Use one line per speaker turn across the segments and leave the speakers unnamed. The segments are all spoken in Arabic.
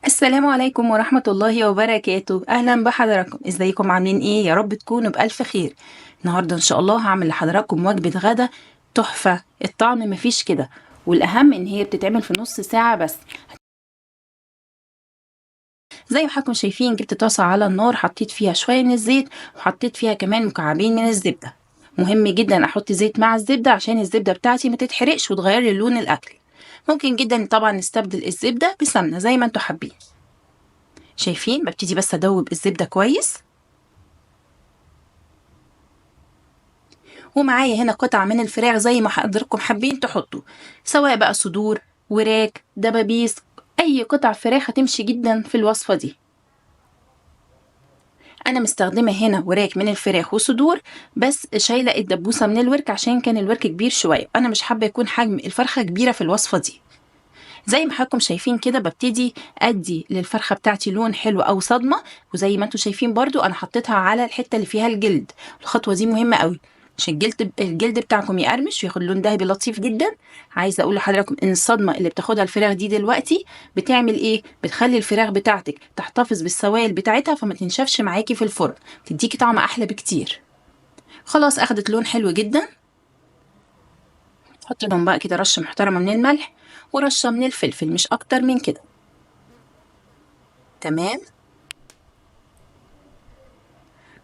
السلام عليكم ورحمة الله وبركاته. أهلا بحضراتكم، ازيكم عاملين ايه؟ يا رب تكونوا بألف خير. النهاردة إن شاء الله هعمل لحضراتكم وجبة غدا تحفة. الطعم مفيش كده، والأهم إن هي بتتعمل في نص ساعة بس. زي ما حضراتكم شايفين، جبت طاسة على النار، حطيت فيها شوية من الزيت وحطيت فيها كمان مكعبين من الزبدة. مهم جدا أحط زيت مع الزبدة عشان الزبدة بتاعتي ما تتحرقش وتغير لي لون الأكل. ممكن جدا طبعا نستبدل الزبدة بسمنة زي ما انتوا حابين. شايفين ببتدي بس ادوب الزبدة كويس، ومعايا هنا قطع من الفراخ زي ما حضراتكم حابين تحطوا، سواء بقى صدور، وراك، دبابيس، اي قطع فراخ هتمشي جدا في الوصفة دي. انا مستخدمة هنا وراك من الفراخ وصدور، بس شايلة الدبوسة من الورك عشان كان الورك كبير شوية، انا مش حابة يكون حجم الفرخة كبيرة في الوصفة دي. زي ما حضراتكم شايفين كده ببتدي ادي للفرخة بتاعتي لون حلو او صدمة، وزي ما انتم شايفين برضو انا حطيتها على الحتة اللي فيها الجلد. الخطوة دي مهمة قوي عشان الجلد بتاعكم يقرمش وياخد لون دهبي لطيف جدا. عايزه اقول لحضراتكم ان الصدمه اللي بتاخدها الفراخ دي دلوقتي بتعمل ايه؟ بتخلي الفراخ بتاعتك تحتفظ بالسوائل بتاعتها فما تنشفش معاكي في الفرن، تديكي طعم احلى بكتير. خلاص اخدت لون حلو جدا. حط لهم بقى كده رشه محترمه من الملح ورشه من الفلفل، مش اكتر من كده. تمام.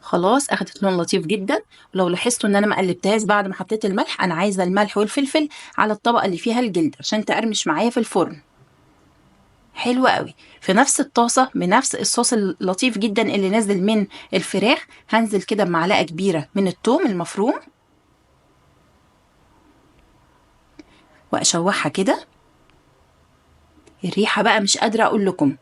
خلاص اخدت لون لطيف جدا. ولو لاحظتوا ان انا ما قلبتهاش بعد ما حطيت الملح، انا عايزه الملح والفلفل على الطبقه اللي فيها الجلد عشان تقرمش معايا في الفرن. حلو قوي. في نفس الطاسه بنفس الصوص اللطيف جدا اللي نازل من الفراخ، هنزل كده بمعلقه كبيره من الثوم المفروم واشوحها كده. الريحه بقى مش قادره اقول لكم.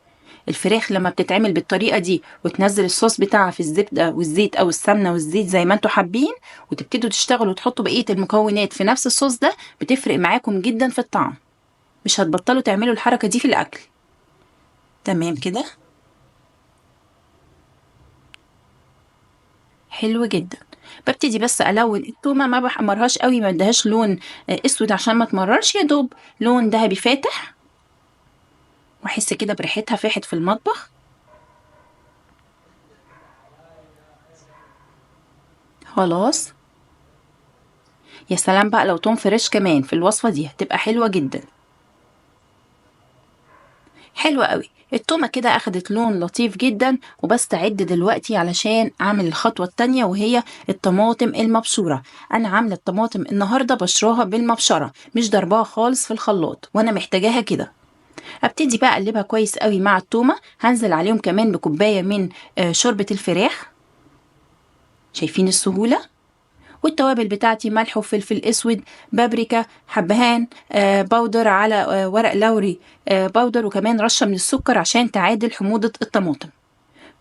الفراخ لما بتتعمل بالطريقه دي وتنزل الصوص بتاعها في الزبده والزيت او السمنه والزيت زي ما انتوا حابين، وتبتدوا تشتغلوا وتحطوا بقيه المكونات في نفس الصوص ده، بتفرق معاكم جدا في الطعم. مش هتبطلوا تعملوا الحركه دي في الاكل. تمام كده. حلو جدا. ببتدي بس الون التومه، ما بحمرهاش قوي، ما ادهاش لون اسود عشان ما تمررش، يا دوب لون ذهبي فاتح، واحس كده بريحتها فاحت في المطبخ. خلاص. يا سلام بقى لو توم فريش كمان في الوصفه دي هتبقى حلوه جدا. حلوة قوي. التومة كده أخدت لون لطيف جدا، وبستعد دلوقتي علشان أعمل الخطوة التانية وهي الطماطم المبشورة. أنا عاملة الطماطم النهاردة بشراها بالمبشرة، مش ضرباها خالص في الخلاط، وأنا محتاجاها كده. أبتدي بقى أقلبها كويس قوي مع التومة. هنزل عليهم كمان بكوباية من شوربة الفراخ. شايفين السهولة؟ والتوابل بتاعتي ملح وفلفل اسود، بابريكا، حبهان باودر، على ورق لوري باودر، وكمان رشه من السكر عشان تعادل حموضه الطماطم.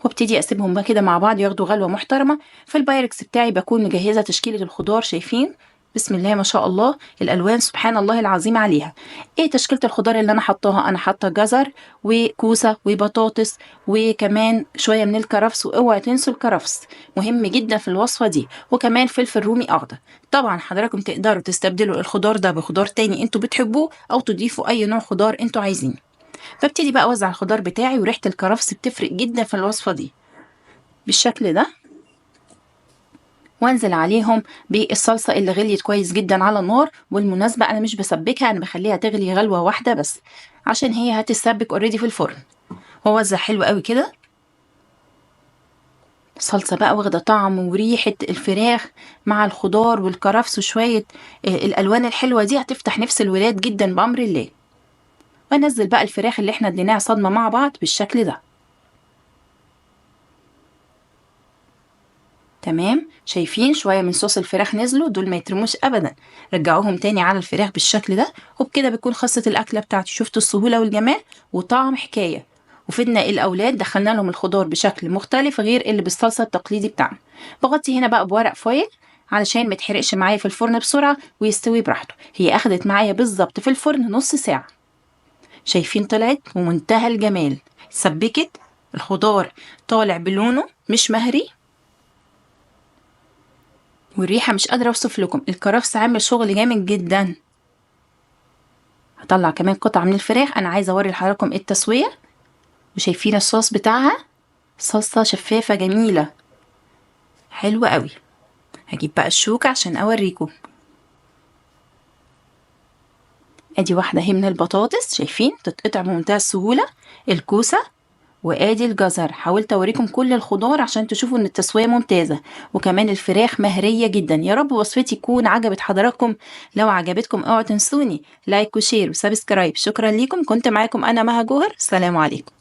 وابتدي اسيبهم بقى كده مع بعض ياخدوا غلوه محترمه. في البايركس بتاعي بكون مجهزه تشكيله الخضار. شايفين؟ بسم الله ما شاء الله، الالوان سبحان الله العظيم عليها. ايه تشكيله الخضار اللي انا حطاها؟ انا حاطه جزر وكوسه وبطاطس وكمان شويه من الكرفس، واوعى تنسوا الكرفس، مهم جدا في الوصفه دي، وكمان فلفل رومي اخضر. طبعا حضراتكم تقدروا تستبدلوا الخضار ده بخضار تاني انتوا بتحبوه، او تضيفوا اي نوع خضار انتوا عايزينه. ببتدي بقى اوزع الخضار بتاعي، وريحه الكرفس بتفرق جدا في الوصفه دي بالشكل ده. وانزل عليهم بالصلصه اللي غليت كويس جدا على النار. والمناسبه انا مش بسبكها، انا بخليها تغلي غلوه واحده بس، عشان هي هتتسبك اوريدي في الفرن. واوزع حلو قوي كده. الصلصه بقى واخده طعم وريحه الفراخ مع الخضار والكرفس وشويه الالوان الحلوه دي، هتفتح نفس الولاد جدا بامر الله. وانزل بقى الفراخ اللي احنا اديناها صدمه مع بعض بالشكل ده. تمام. شايفين شوية من صوص الفراخ نزلوا دول، ما يترموش أبدا، رجعوهم تاني على الفراخ بالشكل ده. وبكده بتكون خلصت الأكلة بتاعتي. شفتوا السهولة والجمال وطعم حكاية. وفدنا الأولاد، دخلنا لهم الخضار بشكل مختلف غير اللي بالصلصة التقليدي بتاعنا. بغطي هنا بقى بورق فويل علشان ما يتحرقش معايا في الفرن بسرعة ويستوي براحته. هي أخدت معايا بالظبط في الفرن نص ساعة. شايفين طلعت ومنتهى الجمال، سبكت، الخضار طالع بلونه مش مهري، والريحة مش قادرة اوصف لكم. الكرفس عامل شغل جامد جدا. هطلع كمان قطعة من الفراخ. انا عايزة اوري لحضراتكم التسوية وشايفين الصوص بتاعها، صلصة شفافة جميلة حلوة قوي. هجيب بقى الشوكة عشان اوريكم. ادي واحدة اهي من البطاطس، شايفين تتقطع بمنتهى السهولة. الكوسة، وادي الجزر. حاولت اوريكم كل الخضار عشان تشوفوا ان التسوية ممتازة. وكمان الفراخ مهرية جدا. يا رب وصفتي تكون عجبت حضراتكم. لو عجبتكم اوعوا تنسوني لايك وشير وسبسكرايب. شكرا ليكم، كنت معاكم انا مها جوهر. سلام عليكم.